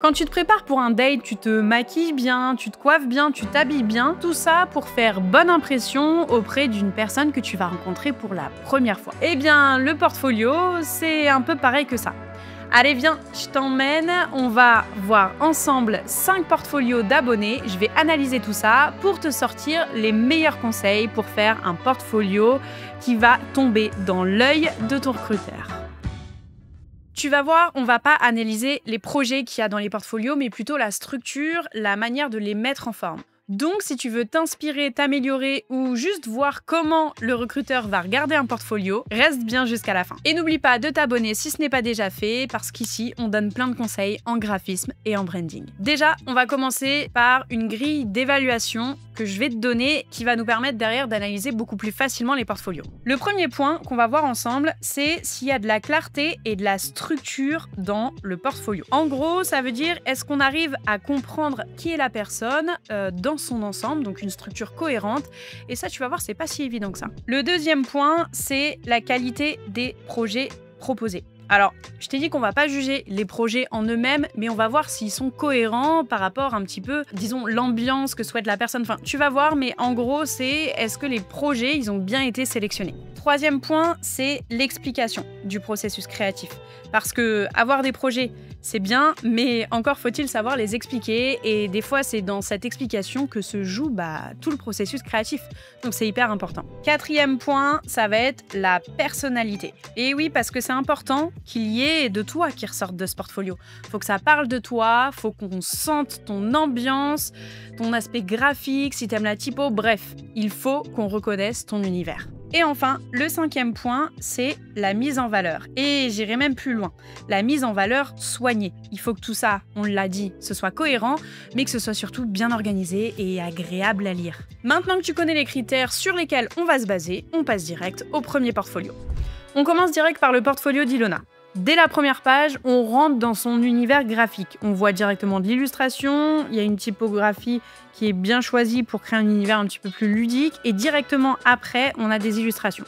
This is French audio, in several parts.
Quand tu te prépares pour un date, tu te maquilles bien, tu te coiffes bien, tu t'habilles bien, tout ça pour faire bonne impression auprès d'une personne que tu vas rencontrer pour la première fois. Eh bien, le portfolio, c'est un peu pareil que ça. Allez, viens, je t'emmène, on va voir ensemble 5 portfolios d'abonnés, je vais analyser tout ça pour te sortir les meilleurs conseils pour faire un portfolio qui va tomber dans l'œil de ton recruteur. Tu vas voir, on va pas analyser les projets qu'il y a dans les portfolios, mais plutôt la structure, la manière de les mettre en forme. Donc, si tu veux t'inspirer, t'améliorer ou juste voir comment le recruteur va regarder un portfolio, reste bien jusqu'à la fin. Et n'oublie pas de t'abonner si ce n'est pas déjà fait, parce qu'ici, on donne plein de conseils en graphisme et en branding. Déjà, on va commencer par une grille d'évaluation que je vais te donner qui va nous permettre derrière d'analyser beaucoup plus facilement les portfolios. Le premier point qu'on va voir ensemble, c'est s'il y a de la clarté et de la structure dans le portfolio. En gros, ça veut dire est-ce qu'on arrive à comprendre qui est la personne dans son ensemble, donc une structure cohérente, et ça tu vas voir c'est pas si évident que ça. Le deuxième point, c'est la qualité des projets proposés. Alors, je t'ai dit qu'on va pas juger les projets en eux-mêmes, mais on va voir s'ils sont cohérents par rapport un petit peu, disons, l'ambiance que souhaite la personne. Enfin, tu vas voir, mais en gros, c'est est-ce que les projets, ils ont bien été sélectionnés. Troisième point, c'est l'explication du processus créatif. Parce que avoir des projets, c'est bien, mais encore faut-il savoir les expliquer. Et des fois, c'est dans cette explication que se joue tout le processus créatif. Donc, c'est hyper important. Quatrième point, ça va être la personnalité. Et oui, parce que c'est important qu'il y ait de toi qui ressorte de ce portfolio. Faut que ça parle de toi, faut qu'on sente ton ambiance, ton aspect graphique, si t'aimes la typo, bref, il faut qu'on reconnaisse ton univers. Et enfin, le cinquième point, c'est la mise en valeur. Et j'irai même plus loin. La mise en valeur soignée. Il faut que tout ça, on l'a dit, ce soit cohérent, mais que ce soit surtout bien organisé et agréable à lire. Maintenant que tu connais les critères sur lesquels on va se baser, on passe direct au premier portfolio. On commence direct par le portfolio d'Ilona. Dès la première page, on rentre dans son univers graphique. On voit directement de l'illustration, il y a une typographie qui est bien choisie pour créer un univers un petit peu plus ludique, et directement après, on a des illustrations.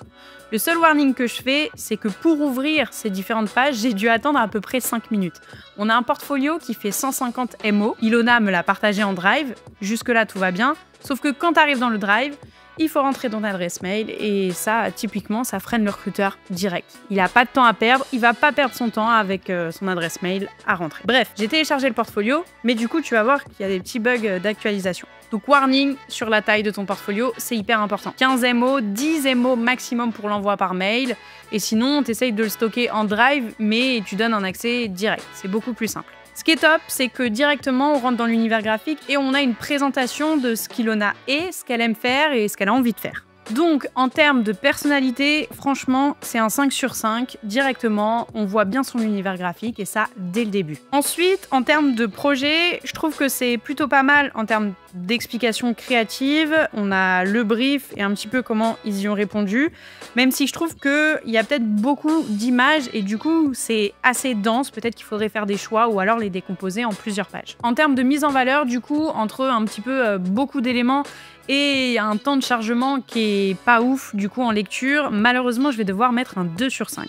Le seul warning que je fais, c'est que pour ouvrir ces différentes pages, j'ai dû attendre à peu près 5 minutes. On a un portfolio qui fait 150 MO. Ilona me l'a partagé en Drive. Jusque-là, tout va bien. Sauf que quand tu arrives dans le Drive, il faut rentrer ton adresse mail et ça, typiquement, ça freine le recruteur direct. Il n'a pas de temps à perdre, il va pas perdre son temps avec son adresse mail à rentrer. Bref, j'ai téléchargé le portfolio, mais du coup, tu vas voir qu'il y a des petits bugs d'actualisation. Donc, warning sur la taille de ton portfolio, c'est hyper important. 15 MO, 10 MO maximum pour l'envoi par mail. Et sinon, tu essayes de le stocker en Drive, mais tu donnes un accès direct. C'est beaucoup plus simple. Ce qui est top, c'est que directement, on rentre dans l'univers graphique et on a une présentation de ce qu'Ilona est, ce qu'elle aime faire et ce qu'elle a envie de faire. Donc, en termes de personnalité, franchement, c'est un 5 sur 5. Directement, on voit bien son univers graphique et ça, dès le début. Ensuite, en termes de projet, je trouve que c'est plutôt pas mal en termes d'explications créatives. On a le brief et un petit peu comment ils y ont répondu. Même si je trouve qu'il y a peut-être beaucoup d'images et du coup, c'est assez dense. Peut-être qu'il faudrait faire des choix ou alors les décomposer en plusieurs pages. En termes de mise en valeur, du coup, entre un petit peu beaucoup d'éléments et un temps de chargement qui est pas ouf du coup en lecture, malheureusement je vais devoir mettre un 2 sur 5.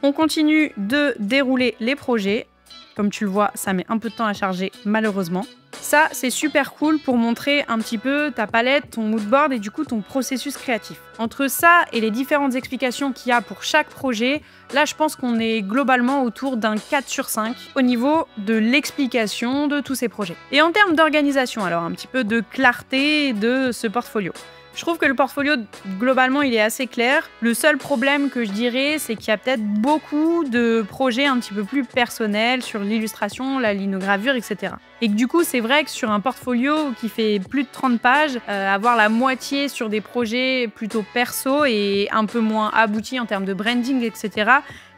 On continue de dérouler les projets. Comme tu le vois, ça met un peu de temps à charger malheureusement. Ça, c'est super cool pour montrer un petit peu ta palette, ton moodboard et du coup ton processus créatif. Entre ça et les différentes explications qu'il y a pour chaque projet, là je pense qu'on est globalement autour d'un 4 sur 5 au niveau de l'explication de tous ces projets. Et en termes d'organisation, alors un petit peu de clarté de ce portfolio. Je trouve que le portfolio, globalement, il est assez clair. Le seul problème que je dirais, c'est qu'il y a peut-être beaucoup de projets un petit peu plus personnels sur l'illustration, la linogravure, etc. Et que du coup, c'est vrai que sur un portfolio qui fait plus de 30 pages, avoir la moitié sur des projets plutôt perso et un peu moins aboutis en termes de branding, etc.,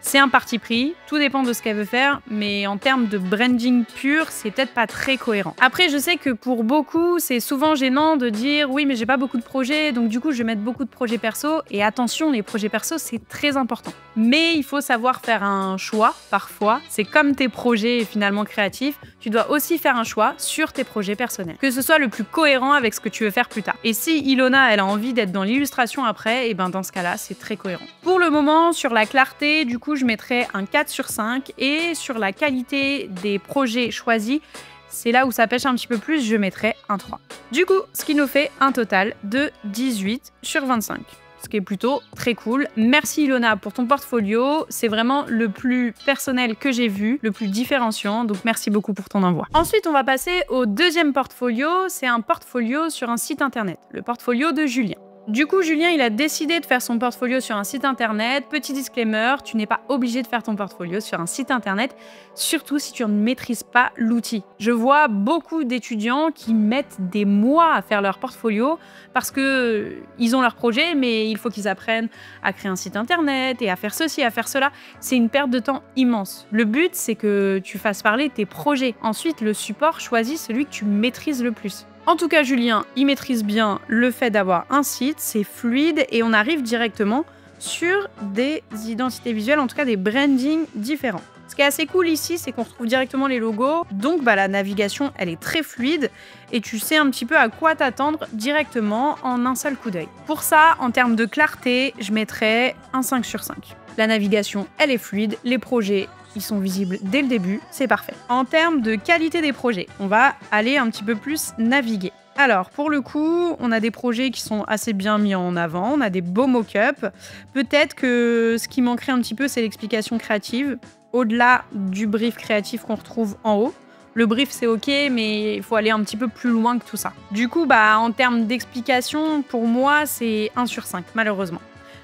c'est un parti pris, tout dépend de ce qu'elle veut faire, mais en termes de branding pur, c'est peut-être pas très cohérent. Après, je sais que pour beaucoup, c'est souvent gênant de dire « oui, mais j'ai pas beaucoup de projets, donc du coup, je vais mettre beaucoup de projets perso ». Et attention, les projets perso, c'est très important. Mais il faut savoir faire un choix parfois. C'est comme tes projets finalement créatifs, tu dois aussi faire un choix sur tes projets personnels. Que ce soit le plus cohérent avec ce que tu veux faire plus tard. Et si Ilona, elle a envie d'être dans l'illustration après, et ben dans ce cas-là, c'est très cohérent. Pour le moment, sur la clarté, du coup, je mettrai un 4 sur 5. Et sur la qualité des projets choisis, c'est là où ça pêche un petit peu plus, je mettrai un 3. Du coup, ce qui nous fait un total de 18 sur 25. Ce qui est plutôt très cool. Merci Ilona pour ton portfolio. C'est vraiment le plus personnel que j'ai vu, le plus différenciant. Donc merci beaucoup pour ton envoi. Ensuite, on va passer au deuxième portfolio. C'est un portfolio sur un site internet. Le portfolio de Julien. Du coup, Julien, il a décidé de faire son portfolio sur un site internet. Petit disclaimer, tu n'es pas obligé de faire ton portfolio sur un site internet, surtout si tu ne maîtrises pas l'outil. Je vois beaucoup d'étudiants qui mettent des mois à faire leur portfolio parce que ils ont leur projet, mais il faut qu'ils apprennent à créer un site internet et à faire ceci, à faire cela. C'est une perte de temps immense. Le but, c'est que tu fasses parler tes projets. Ensuite, le support, choisis celui que tu maîtrises le plus. En tout cas, Julien, il maîtrise bien le fait d'avoir un site, c'est fluide et on arrive directement sur des identités visuelles, en tout cas des brandings différents. Ce qui est assez cool ici, c'est qu'on retrouve directement les logos, donc la navigation, elle est très fluide et tu sais un petit peu à quoi t'attendre directement en un seul coup d'œil. Pour ça, en termes de clarté, je mettrais un 5 sur 5. La navigation, elle est fluide, les projets, ils sont visibles dès le début, c'est parfait. En termes de qualité des projets, on va aller un petit peu plus naviguer. Alors, pour le coup, on a des projets qui sont assez bien mis en avant, on a des beaux mock-ups. Peut-être que ce qui manquerait un petit peu, c'est l'explication créative, au-delà du brief créatif qu'on retrouve en haut. Le brief, c'est ok, mais il faut aller un petit peu plus loin que tout ça. Du coup, en termes d'explication, pour moi, c'est 1 sur 5, malheureusement.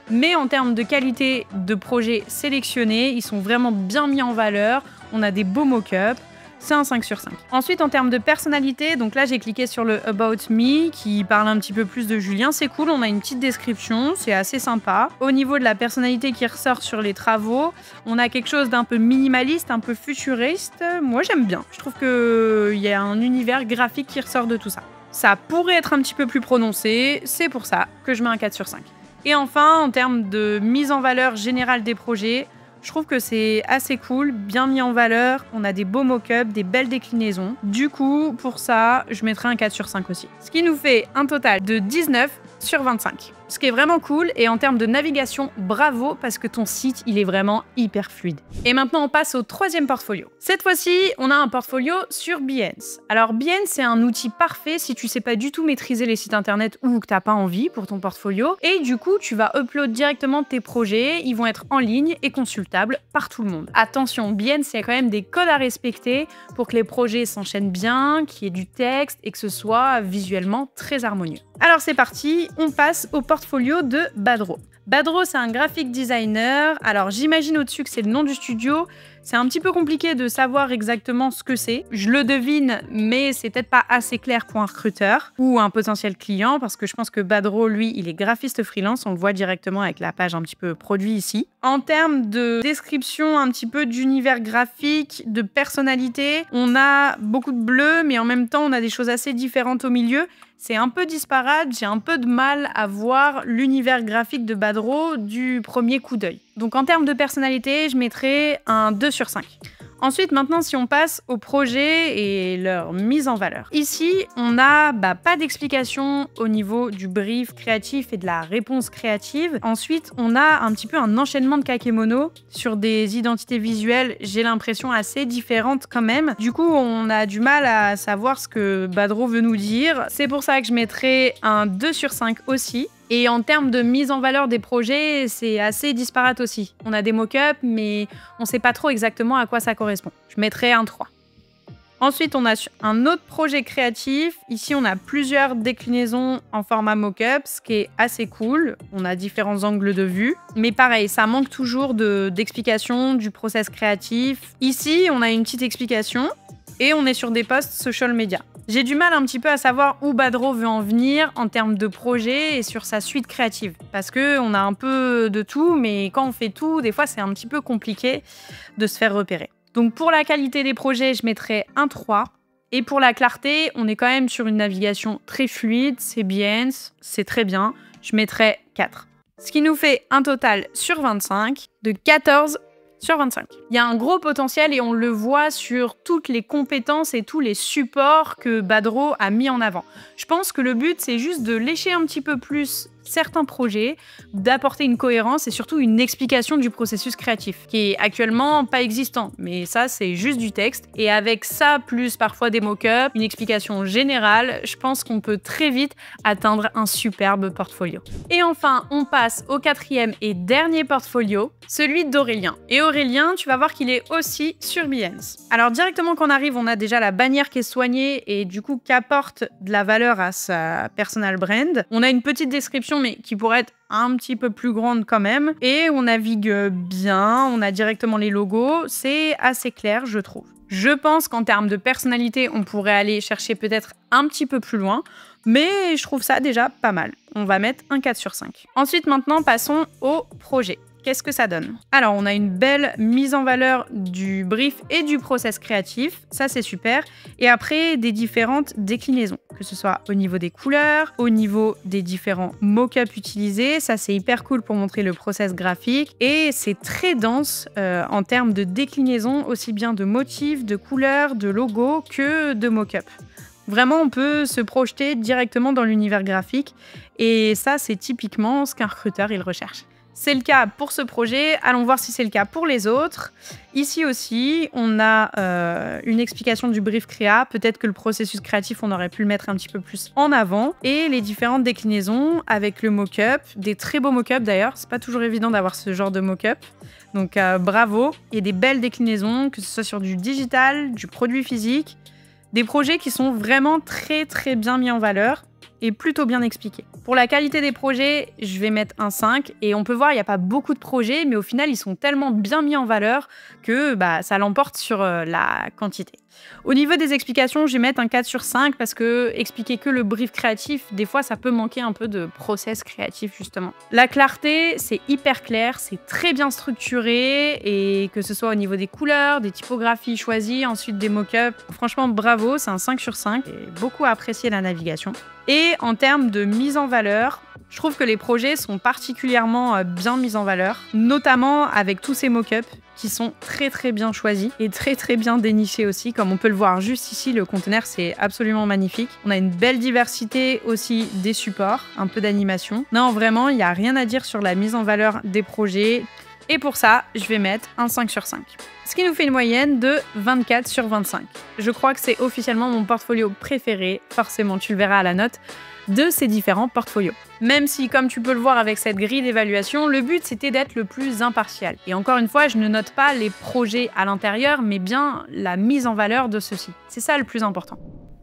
Mais en termes de qualité de projet sélectionnés, ils sont vraiment bien mis en valeur. On a des beaux mock-ups. C'est un 5 sur 5. Ensuite, en termes de personnalité, donc là, j'ai cliqué sur le About Me qui parle un petit peu plus de Julien. C'est cool, on a une petite description, c'est assez sympa. Au niveau de la personnalité qui ressort sur les travaux, on a quelque chose d'un peu minimaliste, un peu futuriste. Moi, j'aime bien. Je trouve qu'il y a un univers graphique qui ressort de tout ça. Ça pourrait être un petit peu plus prononcé, c'est pour ça que je mets un 4 sur 5. Et enfin, en termes de mise en valeur générale des projets, je trouve que c'est assez cool, bien mis en valeur. On a des beaux mock-ups, des belles déclinaisons. Du coup, pour ça, je mettrai un 4 sur 5 aussi. Ce qui nous fait un total de 19 sur 25. Ce qui est vraiment cool. Et en termes de navigation, bravo, parce que ton site, il est vraiment hyper fluide. Et maintenant, on passe au troisième portfolio. Cette fois-ci, on a un portfolio sur Behance. Alors, Behance, c'est un outil parfait si tu sais pas du tout maîtriser les sites internet ou que t'as pas envie pour ton portfolio. Et du coup, tu vas upload directement tes projets. Ils vont être en ligne et consultables par tout le monde. Attention, Behance, il y a quand même des codes à respecter pour que les projets s'enchaînent bien, qu'il y ait du texte et que ce soit visuellement très harmonieux. Alors c'est parti, on passe au portfolio de Badro. Badro, c'est un graphic designer. Alors j'imagine au-dessus que c'est le nom du studio. C'est un petit peu compliqué de savoir exactement ce que c'est. Je le devine, mais c'est peut-être pas assez clair pour un recruteur ou un potentiel client, parce que je pense que Badro, lui, il est graphiste freelance. On le voit directement avec la page un petit peu produit ici. En termes de description un petit peu d'univers graphique, de personnalité, on a beaucoup de bleu, mais en même temps, on a des choses assez différentes au milieu. C'est un peu disparate, j'ai un peu de mal à voir l'univers graphique de Badro du premier coup d'œil. Donc en termes de personnalité, je mettrai un 2 sur 5. Ensuite, maintenant, si on passe au projet et leur mise en valeur. Ici, on n'a pas d'explication au niveau du brief créatif et de la réponse créative. Ensuite, on a un petit peu un enchaînement de kakémono sur des identités visuelles, j'ai l'impression assez différentes quand même. Du coup, on a du mal à savoir ce que Badro veut nous dire. C'est pour ça que je mettrai un 2 sur 5 aussi. Et en termes de mise en valeur des projets, c'est assez disparate aussi. On a des mock-ups, mais on ne sait pas trop exactement à quoi ça correspond. Je mettrai un 3. Ensuite, on a un autre projet créatif. Ici, on a plusieurs déclinaisons en format mock-up, ce qui est assez cool. On a différents angles de vue. Mais pareil, ça manque toujours d'explication du process créatif. Ici, on a une petite explication et on est sur des posts social media. J'ai du mal un petit peu à savoir où Badro veut en venir en termes de projet et sur sa suite créative. Parce qu'on a un peu de tout, mais quand on fait tout, des fois, c'est un petit peu compliqué de se faire repérer. Donc pour la qualité des projets, je mettrai un 3. Et pour la clarté, on est quand même sur une navigation très fluide, c'est bien, c'est très bien. Je mettrai 4. Ce qui nous fait un total sur 25 de 14 sur 25. Il y a un gros potentiel et on le voit sur toutes les compétences et tous les supports que Badro a mis en avant. Je pense que le but, c'est juste de lécher un petit peu plus certains projets, d'apporter une cohérence et surtout une explication du processus créatif, qui est actuellement pas existant. Mais ça, c'est juste du texte. Et avec ça, plus parfois des mock-ups, une explication générale, je pense qu'on peut très vite atteindre un superbe portfolio. Et enfin, on passe au quatrième et dernier portfolio, celui d'Aurélien. Et Aurélien, tu vas voir qu'il est aussi sur Behance. Alors directement quand on arrive, on a déjà la bannière qui est soignée et du coup qui apporte de la valeur à sa personal brand. On a une petite description mais qui pourrait être un petit peu plus grande quand même. Et on navigue bien, on a directement les logos. C'est assez clair, je trouve. Je pense qu'en termes de personnalité, on pourrait aller chercher peut-être un petit peu plus loin, mais je trouve ça déjà pas mal. On va mettre un 4 sur 5. Ensuite, maintenant, passons au projet. Qu'est-ce que ça donne? Alors, on a une belle mise en valeur du brief et du process créatif, ça c'est super. Et après, des différentes déclinaisons, que ce soit au niveau des couleurs, au niveau des différents mock-ups utilisés, ça c'est hyper cool pour montrer le process graphique. Et c'est très dense en termes de déclinaison, aussi bien de motifs, de couleurs, de logos que de mock-up. Vraiment, on peut se projeter directement dans l'univers graphique et ça, c'est typiquement ce qu'un recruteur il recherche. C'est le cas pour ce projet, allons voir si c'est le cas pour les autres. Ici aussi, on a une explication du brief créa, peut-être que le processus créatif, on aurait pu le mettre un petit peu plus en avant, et les différentes déclinaisons avec le mock-up, des très beaux mock-ups d'ailleurs, c'est pas toujours évident d'avoir ce genre de mock-up, donc bravo, il y a des belles déclinaisons, que ce soit sur du digital, du produit physique, des projets qui sont vraiment très très bien mis en valeur, et plutôt bien expliqué. Pour la qualité des projets, je vais mettre un 5 et on peut voir, il n'y a pas beaucoup de projets, mais au final, ils sont tellement bien mis en valeur que ça l'emporte sur la quantité. Au niveau des explications, je vais mettre un 4 sur 5 parce que expliquer que le brief créatif, des fois, ça peut manquer un peu de process créatif, justement. La clarté, c'est hyper clair, c'est très bien structuré et que ce soit au niveau des couleurs, des typographies choisies, ensuite des mock-ups. Franchement, bravo, c'est un 5 sur 5 et beaucoup apprécié la navigation. Et en termes de mise en valeur, je trouve que les projets sont particulièrement bien mis en valeur, notamment avec tous ces mock-ups qui sont très très bien choisis et très très bien dénichés aussi. Comme on peut le voir juste ici, le conteneur c'est absolument magnifique. On a une belle diversité aussi des supports, un peu d'animation. Non, vraiment, il n'y a rien à dire sur la mise en valeur des projets. Et pour ça, je vais mettre un 5 sur 5. Ce qui nous fait une moyenne de 24 sur 25. Je crois que c'est officiellement mon portfolio préféré, forcément tu le verras à la note, de ces différents portfolios. Même si, comme tu peux le voir avec cette grille d'évaluation, le but c'était d'être le plus impartial. Et encore une fois, je ne note pas les projets à l'intérieur, mais bien la mise en valeur de ceux-ci. C'est ça le plus important.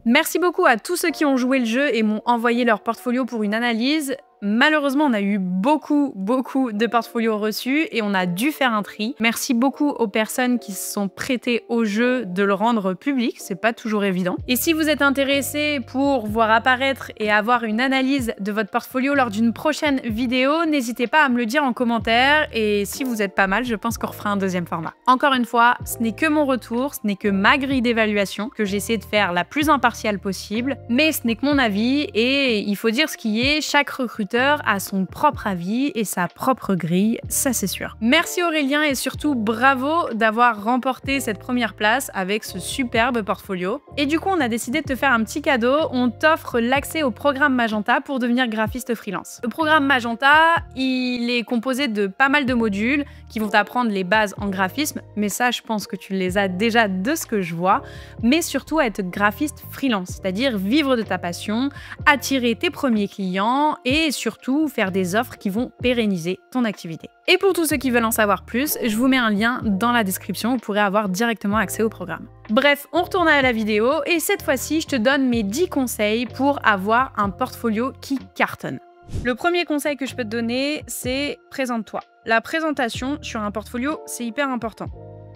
Merci beaucoup à tous ceux qui ont joué le jeu et m'ont envoyé leur portfolio pour une analyse. Malheureusement, on a eu beaucoup de portfolios reçus et on a dû faire un tri. Merci beaucoup aux personnes qui se sont prêtées au jeu de le rendre public, c'est pas toujours évident. Et si vous êtes intéressé pour voir apparaître et avoir une analyse de votre portfolio lors d'une prochaine vidéo, n'hésitez pas à me le dire en commentaire et si vous êtes pas mal, je pense qu'on refera un deuxième format. Encore une fois, ce n'est que mon retour, ce n'est que ma grille d'évaluation que j'essaie de faire la plus impartiale possible, mais ce n'est que mon avis et il faut dire ce qui est, chaque recruteur a son propre avis et sa propre grille, ça c'est sûr. Merci Aurélien et surtout bravo d'avoir remporté cette première place avec ce superbe portfolio. Et du coup, on a décidé de te faire un petit cadeau, on t'offre l'accès au programme Magenta pour devenir graphiste freelance. Le programme Magenta, il est composé de pas mal de modules qui vont t'apprendre les bases en graphisme, mais ça je pense que tu les as déjà de ce que je vois, mais surtout être graphiste freelance, c'est-à-dire vivre de ta passion, attirer tes premiers clients et surtout faire des offres qui vont pérenniser ton activité. Et pour tous ceux qui veulent en savoir plus, je vous mets un lien dans la description, vous pourrez avoir directement accès au programme. Bref, on retourne à la vidéo et cette fois-ci, je te donne mes 10 conseils pour avoir un portfolio qui cartonne. Le premier conseil que je peux te donner, c'est présente-toi. La présentation sur un portfolio, c'est hyper important.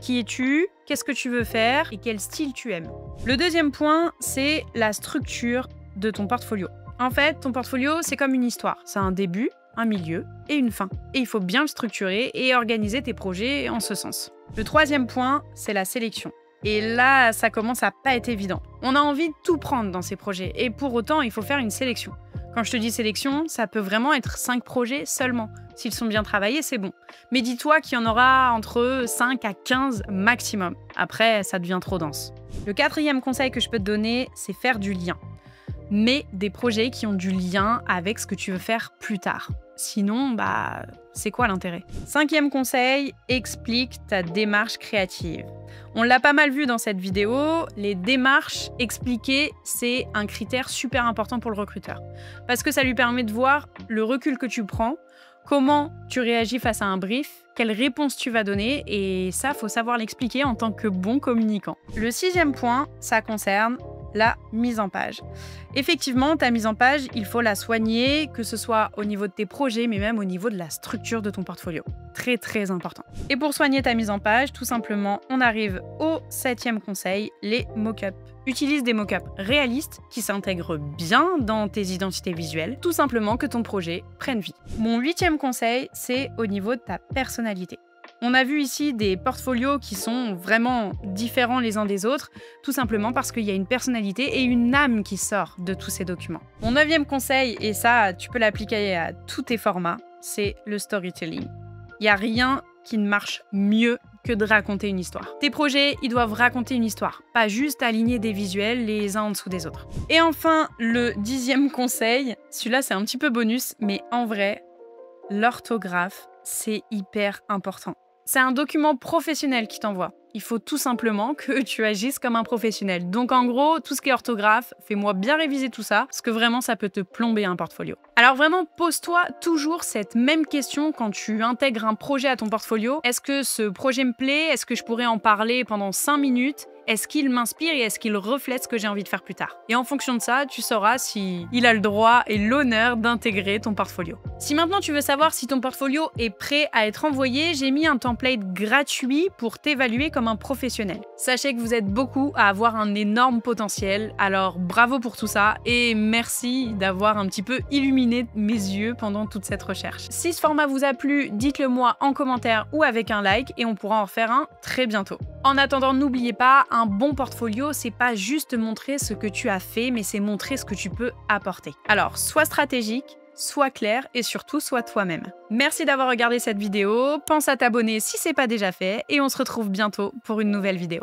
Qui es-tu? Qu'est-ce que tu veux faire? Et quel style tu aimes? Le deuxième point, c'est la structure de ton portfolio. En fait, ton portfolio, c'est comme une histoire. C'est un début, un milieu et une fin. Et il faut bien le structurer et organiser tes projets en ce sens. Le troisième point, c'est la sélection. Et là, ça commence à pas être évident. On a envie de tout prendre dans ces projets et pour autant, il faut faire une sélection. Quand je te dis sélection, ça peut vraiment être 5 projets seulement. S'ils sont bien travaillés, c'est bon. Mais dis-toi qu'il y en aura entre 5 à 15 maximum. Après, ça devient trop dense. Le 4e conseil que je peux te donner, c'est faire du lien. Mais des projets qui ont du lien avec ce que tu veux faire plus tard. Sinon, c'est quoi l'intérêt? 5e conseil, explique ta démarche créative. On l'a pas mal vu dans cette vidéo, les démarches expliquées, c'est un critère super important pour le recruteur. Parce que ça lui permet de voir le recul que tu prends, comment tu réagis face à un brief, quelle réponse tu vas donner, et ça, faut savoir l'expliquer en tant que bon communicant. Le 6e point, ça concerne la mise en page. Effectivement, ta mise en page, il faut la soigner, que ce soit au niveau de tes projets, mais même au niveau de la structure de ton portfolio. Très, très important. Et pour soigner ta mise en page, tout simplement, on arrive au 7e conseil, les mock-ups. Utilise des mock-ups réalistes qui s'intègrent bien dans tes identités visuelles, tout simplement que ton projet prenne vie. Mon 8e conseil, c'est au niveau de ta personnalité. On a vu ici des portfolios qui sont vraiment différents les uns des autres, tout simplement parce qu'il y a une personnalité et une âme qui sort de tous ces documents. Mon 9e conseil, et ça, tu peux l'appliquer à tous tes formats, c'est le storytelling. Il n'y a rien qui ne marche mieux que de raconter une histoire. Tes projets, ils doivent raconter une histoire, pas juste aligner des visuels les uns en dessous des autres. Et enfin, le 10e conseil, celui-là c'est un petit peu bonus, mais en vrai, l'orthographe, c'est hyper important. C'est un document professionnel qui t'envoie. Il faut tout simplement que tu agisses comme un professionnel. Donc en gros, tout ce qui est orthographe, fais-moi bien réviser tout ça, parce que vraiment, ça peut te plomber un portfolio. Alors vraiment, pose-toi toujours cette même question quand tu intègres un projet à ton portfolio. Est-ce que ce projet me plaît? Est-ce que je pourrais en parler pendant 5 minutes? Est-ce qu'il m'inspire et est-ce qu'il reflète ce que j'ai envie de faire plus tard? Et en fonction de ça, tu sauras si il a le droit et l'honneur d'intégrer ton portfolio. Si maintenant tu veux savoir si ton portfolio est prêt à être envoyé, j'ai mis un template gratuit pour t'évaluer comme un professionnel. Sachez que vous êtes beaucoup à avoir un énorme potentiel, alors bravo pour tout ça et merci d'avoir un petit peu illuminé mes yeux pendant toute cette recherche. Si ce format vous a plu, dites-le moi en commentaire ou avec un like et on pourra en faire un très bientôt. En attendant, n'oubliez pas, un bon portfolio, c'est pas juste montrer ce que tu as fait, mais c'est montrer ce que tu peux apporter. Alors, sois stratégique, sois clair et surtout, sois toi-même. Merci d'avoir regardé cette vidéo, pense à t'abonner si c'est pas déjà fait et on se retrouve bientôt pour une nouvelle vidéo.